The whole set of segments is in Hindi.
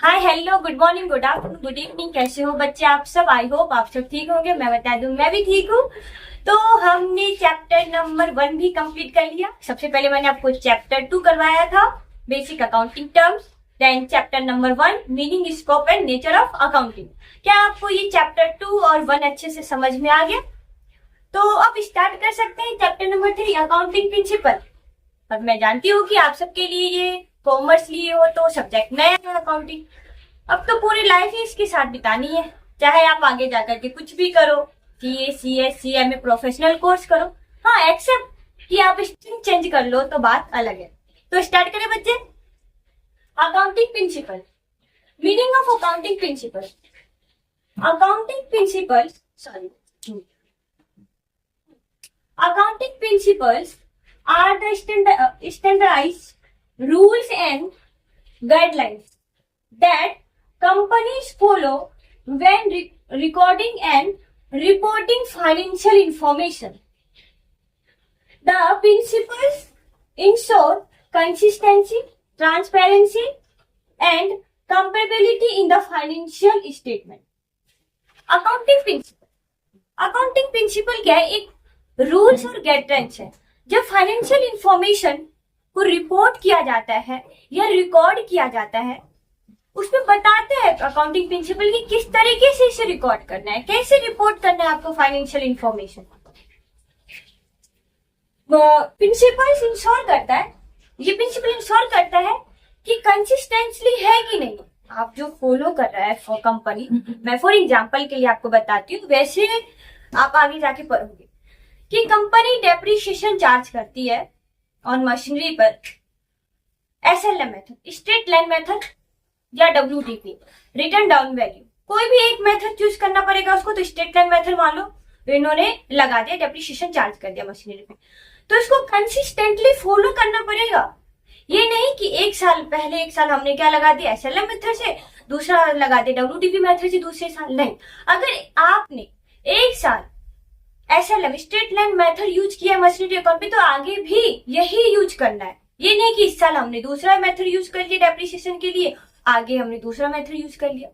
Hi hello good morning good afternoon good evening. कैसे हो बच्चे आप सब? आई होप आप सब ठीक होंगे। मैं बता दूं मैं भी ठीक हूँ। तो हमने चैप्टर नंबर 1 भी कंप्लीट कर लिया। सबसे पहले मैंने आपको चैप्टर 2 करवाया था, basic accounting terms. Then chapter number 1 meaning scope and nature of accounting. क्या आपको ये चैप्टर 2 और 1 अच्छे से समझ में आ गया? तो अब स्टार्ट कर सकते हैं चैप्टर नंबर 3 अकाउंटिंग प्रिंसिपल। और मैं जानती हूँ कि आप सबके लिए ये कॉमर्स लिए हो तो सब्जेक्ट नया है अकाउंटिंग। अब तो पूरी लाइफ ही इसके साथ बितानी है, चाहे आप आगे जाकर के कुछ भी करो, CA CS CMA professional course करो। हाँ, एक्सेप्ट कि आप स्ट्रीम चेंज कर लो तो बात अलग है। तो स्टार्ट करें बच्चे। Accounting principle, meaning of accounting principle. Accounting principle sorry accounting principles are the standardized rules and guidelines that companies follow when recording and reporting financial information. The principles ensure consistency, transparency, and comparability in the financial statement. Accounting principle क्या है? एक रूल्स और गाइडलाइंस है। जब फाइनेंशियल इंफॉर्मेशन को रिपोर्ट किया जाता है या रिकॉर्ड किया जाता है, उसमें बताते हैं अकाउंटिंग प्रिंसिपल की किस तरीके से इसे रिकॉर्ड करना है, कैसे रिपोर्ट करना है आपको फाइनेंशियल इंफॉर्मेशन। प्रिंसिपल इंश्योर करता है, ये प्रिंसिपल इंश्योर करता है कि कंसिस्टेंटली है कि नहीं आप जो फॉलो कर रहा है फॉर कंपनी। मैं फॉर एग्जांपल के लिए आपको बताती हूँ, वैसे आप आगे जाके पढ़ोगे कि कंपनी डेप्रिसिएशन चार्ज करती है ऑन मशीनरी पर SLM method, straight line method या डब्ल्यूटीपी, रिटर्न डाउन वैल्यू। कोई भी एक मेथड चूज करना पड़ेगा उसको। तो स्ट्रेट लाइन मेथड मान लो इन्होंने लगा दिया, डेप्रिसिएशन चार्ज कर दिया मशीनरी पे, तो इसको कंसिस्टेंटली फॉलो करना पड़ेगा। ये नहीं कि एक साल हमने क्या लगा दिया एसएलएम मेथड से, दूसरा लगा दिया डब्ल्यूटीपी मेथड से दूसरे साल। नहीं, अगर आपने एक साल SLM straight line method use किया मशीनरी अकाउंट पे, तो आगे भी यही यूज करना है। ये नहीं कि इस साल हमने दूसरा मेथड यूज कर लिया डेप्रिसिएशन के लिए, आगे हमने दूसरा मेथड यूज कर लिया।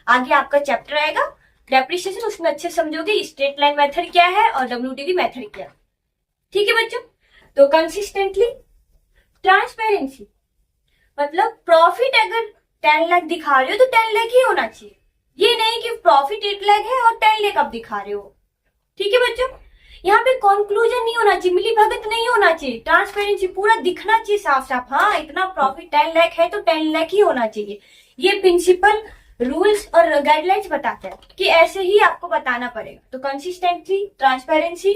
आगे आपका चैप्टर आएगा डेप्रिसिएशन, उसमें अच्छे समझोगे स्ट्रेट लाइन मेथड क्या है और डब्ल्यूटीपी मेथड क्या है। ठीक है बच्चों? तो कंसिस्टेंटली, ट्रांसपेरेंसी मतलब प्रॉफिट अगर 10 लाख दिखा रहे हो तो 10 लाख ही होना चाहिए। ये नहीं कि प्रॉफिट 8 लाख है और 10 लाख आप दिखा रहे हो। ठीक है बच्चों? यहाँ पे कंक्लूजन नहीं होना चाहिए, मिली भगत नहीं होना चाहिए, ट्रांसपेरेंसी पूरा दिखना चाहिए साफ साफ। हाँ, इतना प्रॉफिट 10 लाख है तो 10 लाख ही होना चाहिए। ये प्रिंसिपल रूल्स और गाइडलाइंस बताते हैं कि ऐसे ही आपको बताना पड़ेगा। तो consistency, transparency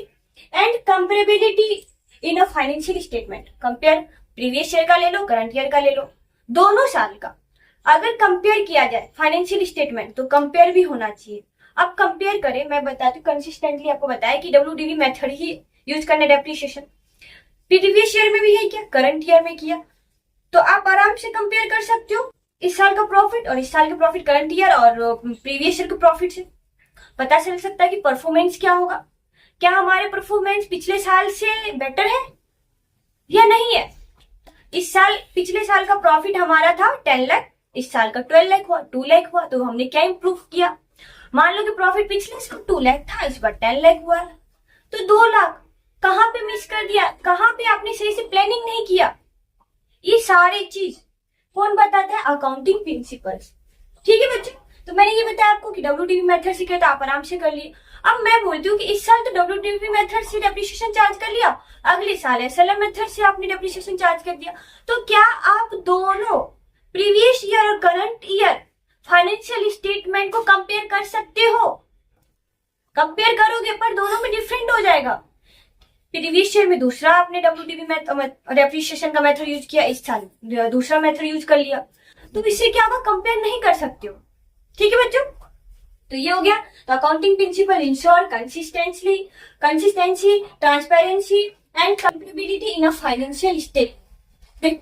and comparability in a financial statement. Compare previous year का ले लो, करंट ईयर का ले लो, दोनों साल का अगर कंपेयर किया जाए फाइनेंशियल स्टेटमेंट तो कंपेयर भी होना चाहिए। अब कंपेयर करें, मैं बताती हूँ कंसिस्टेंटली आपको बताया कि डब्ल्यूडीवी मेथड ही यूज करने डेप्रिसिएशन। प्रीवियस ईयर में भी यही किया, करंट ईयर में किया, तो आप आराम से कंपेयर कर सकते हो इस साल का प्रॉफिट और इस साल का प्रॉफिट करंट ईयर और प्रीवियस ईयर के प्रॉफिट से। पता चल सकता है कि परफॉर्मेंस क्या होगा, क्या हमारे परफॉर्मेंस पिछले साल से बेटर है या नहीं है। इस साल पिछले साल का प्रॉफिट हमारा था 10 लाख, इस साल का 12 लाख हुआ, 2 लाख हुआ, तो हमने क्या इंप्रूव किया। मान लो कि प्रॉफिट पिछले साल 2 लाख था, इस बार 10 लाख हुआ, तो 2 लाख कहां पे मिस कर दिया, कहां पे आपने सही से प्लानिंग नहीं किया। ये सारी चीज कौन बताता है? Accounting principles. ठीक है बच्चों? तो मैंने ये बताया आपको कि डब्ल्यूटीपी मेथड सीखे तो आप आराम से कर लिए। अब मैं बोलती हूँ कि इस साल तो डब्ल्यूटीपी मेथड से डेप्रिसिएशन चार्ज कर लिया, अगले साल एसएलएम मेथड से आपने डेप्रिसिएशन चार्ज कर दिया, तो क्या आप दोनों प्रीवियस ईयर और करंट ईयर फाइनेंशियल स्टेटमेंट को कंपेयर कर सकते हो? कंपेयर करोगे पर दोनों में डिफरेंट हो जाएगा। प्रीवियस ईयर में दूसरा आपने डब्ल्यूटीपी डेप्रिसिएशन का मेथड यूज किया, इस साल दूसरा मेथड यूज कर लिया, तो इससे क्या होगा? कंपेयर नहीं कर सकते हो। ठीक है बच्चों? तो ये हो गया। तो accounting principle ensure consistency, transparency and comparability in a financial statement.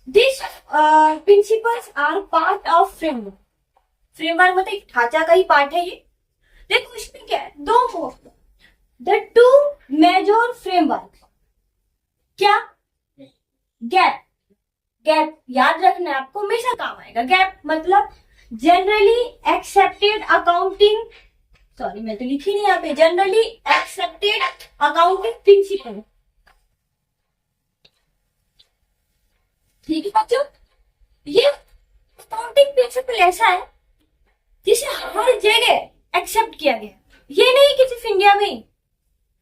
This principles are part of framework. Framework मतलब एक ढांचा का ही पार्ट है ये। देखो इसमें क्या है, दो द टू मेजर फ्रेमवर्क। क्या? गैप। गैप याद रखना है आपको, हमेशा काम आएगा। गैप मतलब जनरली एक्सेप्टेड अकाउंटिंग, सॉरी मैं तो लिखी नहीं यहाँ पे, जनरली एक्सेप्टेड अकाउंटिंग प्रिंसिपल। ठीक है बच्चों, ये अकाउंटिंग प्रिंसिपल ऐसा है जिसे हर जगह एक्सेप्ट किया गया, ये नहीं कि सिर्फ इंडिया में,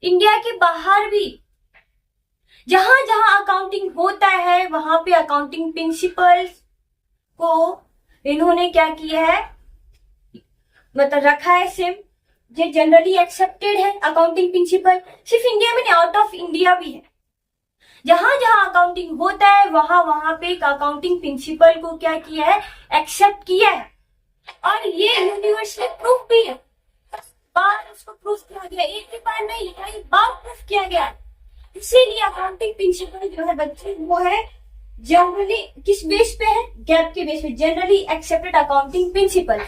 इंडिया के बाहर भी जहां जहां अकाउंटिंग होता है वहां पे अकाउंटिंग प्रिंसिपल्स को इन्होंने क्या किया है, मतलब रखा है सेम, जो जनरली एक्सेप्टेड है अकाउंटिंग प्रिंसिपल। सिर्फ इंडिया में नहीं, आउट ऑफ इंडिया भी है, जहां जहां अकाउंटिंग होता है वहां वहां पे अकाउंटिंग प्रिंसिपल को क्या किया है, एक्सेप्ट किया है। और ये यूनिवर्सली प्रूफ भी है, बार उसको प्रूफ किया गया, एक ही बार नहीं कई बार प्रूफ किया गया। इसीलिए अकाउंटिंग प्रिंसिपल जो है बच्चे वो है जनरली, किस बेस पे है, गैप के बेस पे, जनरली एक्सेप्टेड अकाउंटिंग प्रिंसिपल।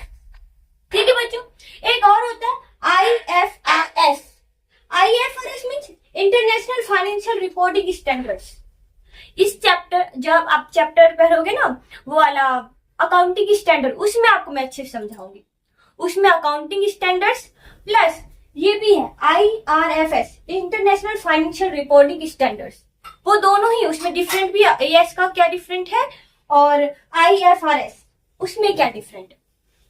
ठीक है बच्चों, एक और होता है IFRS। IFRS means international financial reporting standards. इस चैप्टर, जब आप चैप्टर पढ़ोगे ना वो वाला अकाउंटिंग स्टैंडर्ड, उसमें आपको मैं अच्छे से समझाऊंगी। उसमें अकाउंटिंग स्टैंडर्ड्स प्लस ये भी है IRFS, international financial reporting standards, वो दोनों ही, उसमें डिफरेंट भी, AS का क्या डिफरेंट है और IFRS उसमें क्या डिफरेंट है।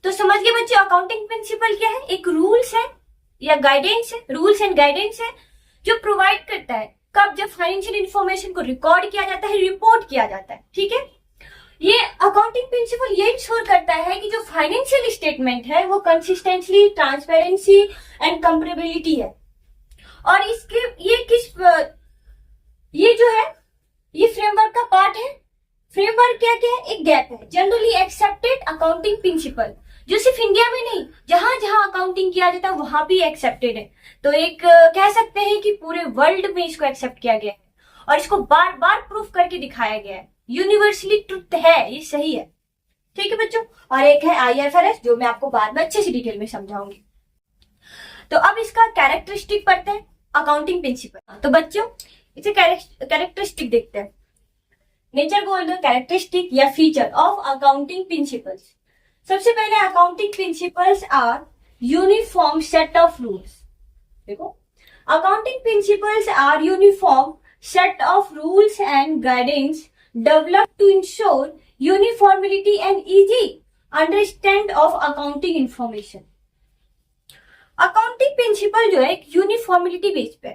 तो समझ गए बच्चे, अकाउंटिंग प्रिंसिपल क्या है, एक रूल्स है या गाइडेंस है, रूल्स एंड गाइडेंस है जो प्रोवाइड करता है कब जब फाइनेंशियल इंफॉर्मेशन को रिकॉर्ड किया जाता है, रिपोर्ट किया जाता है। ठीक है, ये अकाउंटिंग प्रिंसिपल ये इंश्योर करता है कि जो फाइनेंशियल स्टेटमेंट है वो कंसिस्टेंसी, ट्रांसपेरेंसी एंड कंपेरेबिलिटी है। और इसके ये जो है ये फ्रेमवर्क का पार्ट है। फ्रेमवर्क क्या क्या है, एक गैप है, जनरली एक्सेप्टेड अकाउंटिंग प्रिंसिपल, जो सिर्फ इंडिया में नहीं जहां जहां अकाउंटिंग किया जाता है वहां भी एक्सेप्टेड है। तो एक कह सकते हैं कि पूरे वर्ल्ड में इसको एक्सेप्ट किया गया है और इसको बार बार प्रूफ करके दिखाया गया है, यूनिवर्सली ट्रुथ है, ये सही है। ठीक है बच्चों, और एक है IFRS जो मैं आपको बाद में अच्छे से डिटेल में समझाऊंगी। तो अब इसका कैरेक्टरिस्टिक पढ़ते हैं, अकाउंटिंग प्रिंसिपल। तो बच्चों इसे कैरेक्टरिस्टिक देखते हैं। नेचर बोल दो कैरेक्टरिस्टिक या फीचर ऑफ अकाउंटिंग प्रिंसिपल्स। सबसे पहले accounting principles are uniform set of rules. देखो, accounting principles are uniform set of rules and guidance developed to ensure uniformity and easy understand of accounting information। Accounting principle जो है एक यूनिफॉर्मिलिटी बेस पे,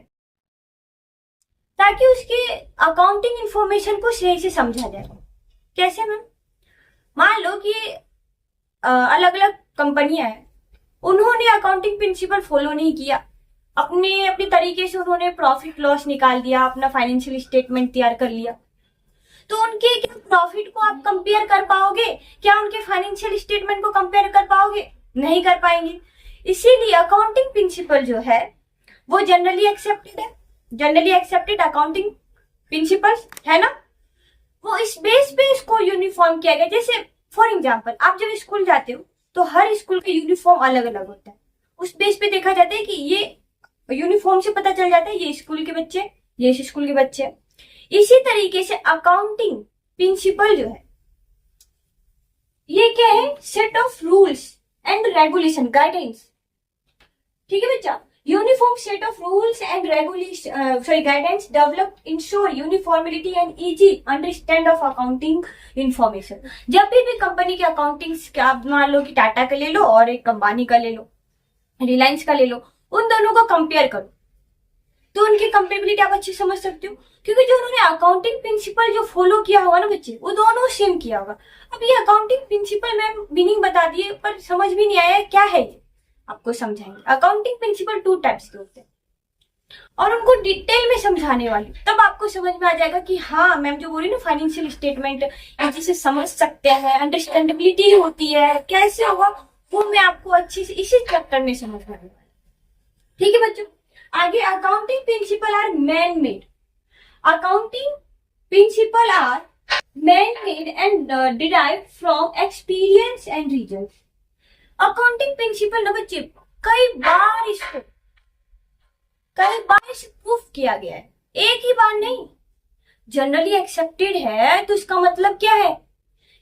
ताकि उसके अकाउंटिंग इंफॉर्मेशन को सही से समझा जाए। कैसे मैम, मान लो कि अलग अलग कंपनियां हैं, उन्होंने अकाउंटिंग प्रिंसिपल फॉलो नहीं किया, अपने तरीके से उन्होंने प्रॉफिट लॉस निकाल दिया, अपना फाइनेंशियल स्टेटमेंट तैयार कर लिया, तो उनके क्या प्रॉफिट को आप कंपेयर कर पाओगे, क्या उनके फाइनेंशियल स्टेटमेंट को कंपेयर कर पाओगे, नहीं कर पाएंगे। इसीलिए अकाउंटिंग प्रिंसिपल जो है वो जनरली एक्सेप्टेड है, जनरली एक्सेप्टेड अकाउंटिंग प्रिंसिपल्स है ना, वो इस बेस पे इसको यूनिफॉर्म किया गया। जैसे फॉर एग्जाम्पल आप जब स्कूल जाते हो तो हर स्कूल का यूनिफॉर्म अलग अलग होता है, उस बेस पे देखा जाता है कि ये यूनिफॉर्म से पता चल जाता है ये स्कूल के बच्चे, ये इस स्कूल के बच्चे। इसी तरीके से अकाउंटिंग प्रिंसिपल जो है ये क्या है, set of rules and regulation guidance. ठीक है बच्चा, uniform set of rules and regulation guidance develop ensure यूनिफॉर्मिलिटी and easy understand of accounting information. जब भी कंपनी के अकाउंटिंग, आप मान लो कि टाटा का ले लो और एक अंबानी का ले लो, रिलायंस का ले लो, उन दोनों को कंपेयर करो तो उनकी कंपेरेबिलिटी आप अच्छी समझ सकते हो, क्योंकि जो उन्होंने अकाउंटिंग प्रिंसिपल जो फॉलो किया होगा ना बच्चे, वो दोनों सेम किया होगा। अब ये अकाउंटिंग प्रिंसिपल मैम मीनिंग बता दिए पर समझ भी नहीं आया क्या है ये, आपको समझाएंगे। अकाउंटिंग प्रिंसिपल 2 टाइप्स के होते हैं और उनको डिटेल में समझाने वाली, तब आपको समझ में आ जाएगा कि हाँ मैम जो बोली ना फाइनेंशियल स्टेटमेंट जिसे समझ सकते हैं, अंडरस्टैंडेबिलिटी होती है, कैसे होगा वो मैं आपको अच्छी से इसी चैप्टर में समझ में आऊंगा। ठीक है बच्चों, आगे accounting principle are man made. Accounting principle are man made and derived from experience and result. Accounting principle ना बच्चे कई बार इसको प्रूफ किया गया है, एक ही बार नहीं। जनरली एक्सेप्टेड है तो इसका मतलब क्या है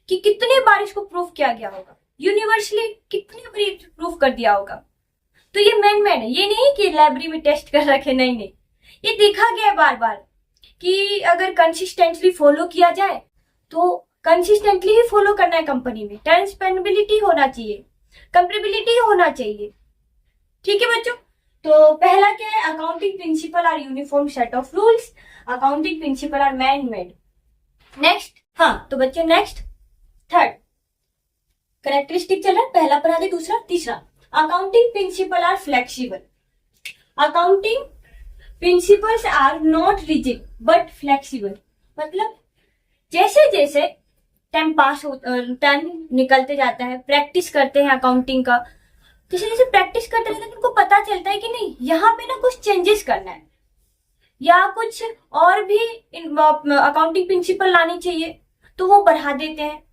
कि कितने बार इसको प्रूफ किया गया होगा, यूनिवर्सली कितनी बार प्रूफ कर दिया होगा। तो ये मैन मेड है, ये नहीं कि लाइब्रेरी में टेस्ट कर रखे, नहीं नहीं, ये देखा गया है बार बार कि अगर कंसिस्टेंटली फॉलो किया जाए तो कंसिस्टेंटली ही फॉलो करना है कंपनी में, ट्रांसपेरेबिलिटी होना चाहिए, कंपेरेबिलिटी होना चाहिए। ठीक है बच्चों, तो पहला क्या है, accounting principle are uniform set of rules, accounting principle are man made. Next, हाँ तो बच्चों नेक्स्ट थर्ड कैरेक्टरिस्टिक चल रहा है, पहला पढ़ा दे, दूसरा तीसरा, accounting principle are flexible, accounting principles are not rigid but flexible. मतलब जैसे जैसे टाइम निकलते जाता है, प्रैक्टिस करते हैं अकाउंटिंग का, जैसे जैसे प्रैक्टिस करते रहते हैं उनको पता चलता है कि नहीं यहाँ पे ना कुछ चेंजेस करना है या कुछ और भी अकाउंटिंग प्रिंसिपल लानी चाहिए, तो वो बढ़ा देते हैं।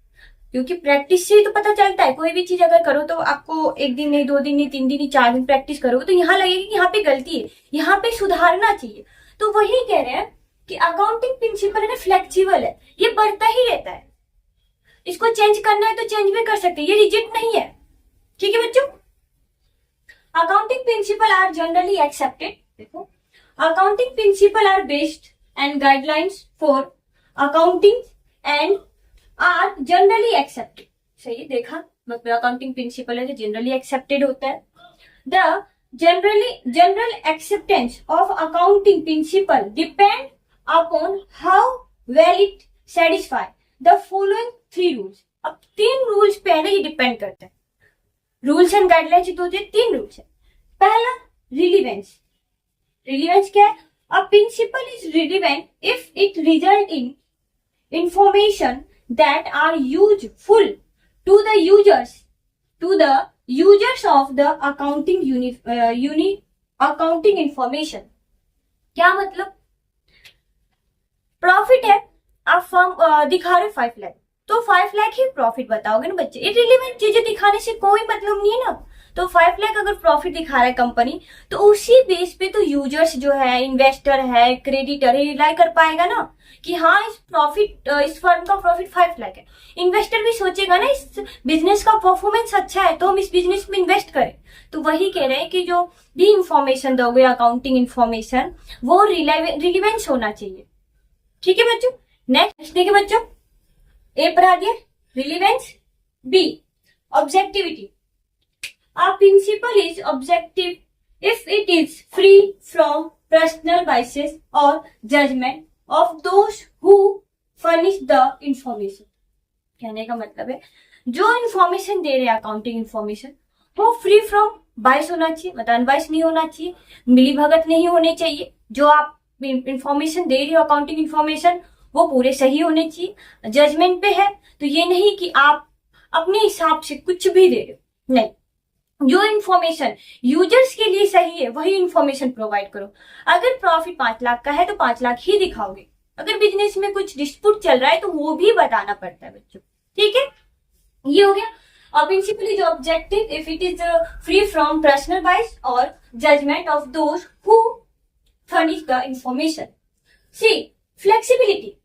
क्योंकि प्रैक्टिस से तो पता चलता है, कोई भी चीज अगर करो तो आपको एक दिन नहीं, 2 दिन नहीं, 3 दिन नहीं, 4 दिन प्रैक्टिस करोगे तो यहाँ लगेगा कि यहाँ पे गलती है, यहाँ पे सुधारना चाहिए। तो वही कह रहे हैं कि अकाउंटिंग प्रिंसिपल है ना फ्लेक्सिबल है, ये बढ़ता ही रहता है, इसको चेंज करना है तो चेंज भी कर सकते हैं, ये रिजिड नहीं है। ठीक है बच्चों, accounting principle are generally accepted, देखो accounting principle are based and guidelines for accounting and are generally accepted. सही देखा, मतलब अकाउंटिंग प्रिंसिपल है जो जनरली एक्सेप्टेड होता है। The general acceptance of accounting principle depend upon how well it satisfy the following 3 rules. अब 3 रूल्स पे है ना ये डिपेंड करता है, रूल्स एंड गाइडलाइंस जो होते हैं 3 रूल्स है। पहला रिलीवेंस, रिलीवेंस क्या है, a principle is relevant if it result in information that are useful to the users of the accounting information। क्या मतलब, प्रॉफिट है, आप फर्म दिखा रहे 5 लाख, तो 5 लाख ही प्रॉफिट बताओगे ना बच्चे, इररिलेवेंट चीजें दिखाने से कोई मतलब नहीं है ना। तो 5 लाख अगर प्रॉफिट दिखा रहा है कंपनी, तो उसी बेस पे तो यूजर्स जो है, इन्वेस्टर है, क्रेडिटर है, रिलाई कर पाएगा ना कि हाँ इस फर्म का प्रॉफिट 5 लाख है। इन्वेस्टर भी सोचेगा ना इस बिजनेस का परफॉर्मेंस अच्छा है तो हम इस बिजनेस में इन्वेस्ट करें। तो वही कह रहे हैं कि जो भी इंफॉर्मेशन दोगे अकाउंटिंग इंफॉर्मेशन, वो रिलेवेंस होना चाहिए। ठीक है बच्चों, नेक्स्ट देखिए बच्चों, ए पढ़ा दिया relevance, B objectivity, a principle is objective if it is free from personal biases or judgment of those who furnish the information। कहने का मतलब है जो इंफॉर्मेशन दे रहे हैं अकाउंटिंग इंफॉर्मेशन वो फ्री फ्रॉम बाइस होना चाहिए, मतलब अनबाइस नहीं होना चाहिए, मिली भगत नहीं होने चाहिए। जो आप इंफॉर्मेशन दे रहे हो अकाउंटिंग इंफॉर्मेशन वो पूरे सही होने चाहिए। जजमेंट पे है तो ये नहीं कि आप अपने हिसाब से कुछ भी दे रहे हो, नहीं, जो इंफॉर्मेशन यूजर्स के लिए सही है वही इंफॉर्मेशन प्रोवाइड करो। अगर प्रॉफिट 5 लाख का है तो 5 लाख ही दिखाओगे, अगर बिजनेस में कुछ डिस्प्यूट चल रहा है तो वो भी बताना पड़ता है बच्चों। ठीक है, ये हो गया। और principle is objective if it is free from personal bias और judgement of those who furnish the information. C flexibility,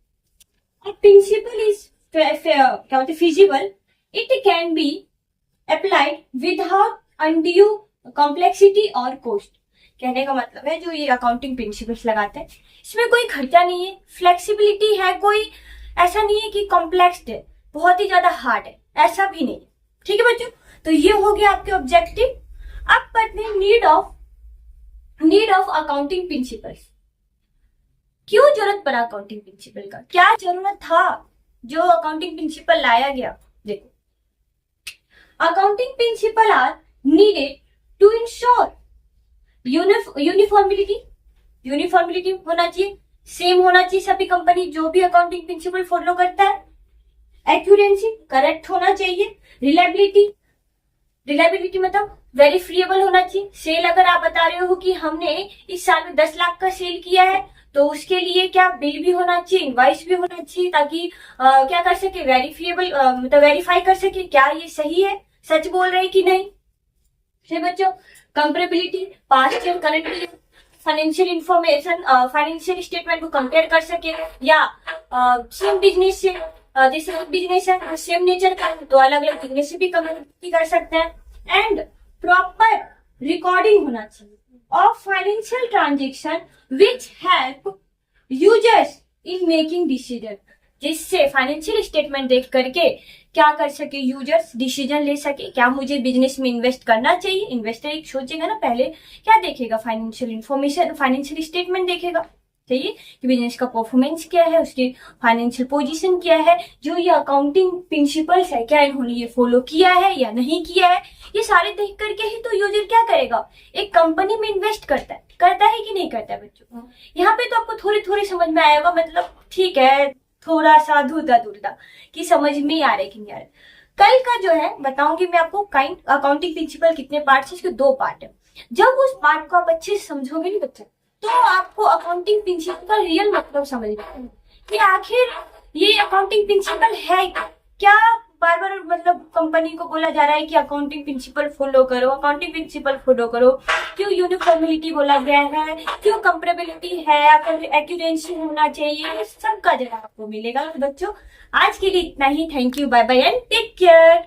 a principle is क्या होता है feasible, it can be applied without undue complexity और cost। कहने का मतलब है जो ये अकाउंटिंग प्रिंसिपल्स लगाते हैं इसमें कोई खर्चा नहीं है, फ्लेक्सिबिलिटी है, कोई ऐसा नहीं है कि कॉम्प्लेक्स है, बहुत ही ज्यादा हार्ड है, ऐसा भी नहीं। ठीक है बच्चों, तो ये हो गया आपके ऑब्जेक्टिव। अब पढ़ते हैं नीड ऑफ अकाउंटिंग प्रिंसिपल्स। क्यों जरूरत पड़ा अकाउंटिंग प्रिंसिपल का, क्या जरूरत था जो अकाउंटिंग प्रिंसिपल लाया गया। देखो, accounting principle are needed to ensure uniformity होना चाहिए, सेम होना चाहिए सभी कंपनी जो भी अकाउंटिंग प्रिंसिपल फॉलो करता है। एक्यूरेंसी करेक्ट होना चाहिए। रिलायबिलिटी मतलब वेरीफिएबल होना चाहिए। सेल अगर आप बता रहे हो कि हमने इस साल में 10 लाख का सेल किया है तो उसके लिए क्या बिल भी होना चाहिए, इनवाइस भी होना चाहिए, ताकि क्या कर सके, वेरीफिएबल मतलब वेरीफाई कर सके क्या ये सही है, सच बोल रहे हैं कि नहीं। ठीक बच्चों, comparability, past year, current year, financial information, financial statement को कंपेयर कर सके या सेम बिजनेस से जैसे बिजनेस है सेम नेचर का तो अलग अलग बिजनेस से भी कम्युनिकेट कर सकते हैं। एंड प्रॉपर रिकॉर्डिंग होना चाहिए of financial transaction which help users in making decision, जिससे फाइनेंशियल स्टेटमेंट देख करके क्या कर सके यूजर्स, डिसीजन ले सके क्या मुझे बिजनेस में इन्वेस्ट करना चाहिए। इन्वेस्टर एक सोचेगा ना, पहले क्या देखेगा, फाइनेंशियल इंफॉर्मेशन, फाइनेंशियल स्टेटमेंट देखेगा, चाहिए कि बिजनेस का परफॉर्मेंस क्या है, उसकी फाइनेंशियल पोजीशन क्या है, जो ये अकाउंटिंग प्रिंसिपल्स है क्या इन्होंने ये फॉलो किया है या नहीं किया है। ये सारे देख करके ही तो यूजर क्या करेगा, एक कंपनी में इन्वेस्ट करता है कि नहीं करता है बच्चों। यहाँ पे तो आपको थोड़ी थोड़ी समझ में आएगा, मतलब ठीक है थोड़ा सा धुलता धुलता कि समझ में आ रहा है कि नहीं आ रहा। कल का जो है बताऊंगी मैं आपको अकाउंटिंग प्रिंसिपल कितने पार्ट है, इसके 2 पार्ट है। जब उस पार्ट को आप अच्छे से समझोगे नहीं बच्चे तो आपको अकाउंटिंग प्रिंसिपल का रियल मतलब समझ में आएगा कि आखिर ये अकाउंटिंग प्रिंसिपल है क्या। बार बार मतलब कंपनी को बोला जा रहा है कि अकाउंटिंग प्रिंसिपल फॉलो करो, अकाउंटिंग प्रिंसिपल फॉलो करो, क्यों यूनिफॉर्मिलिटी बोला गया है, क्यों कंपेरेबिलिटी है, एक्यूरेंसी होना चाहिए, ये सब का जवाब आपको मिलेगा। तो बच्चों आज के लिए इतना ही। Thank you, bye bye and take care.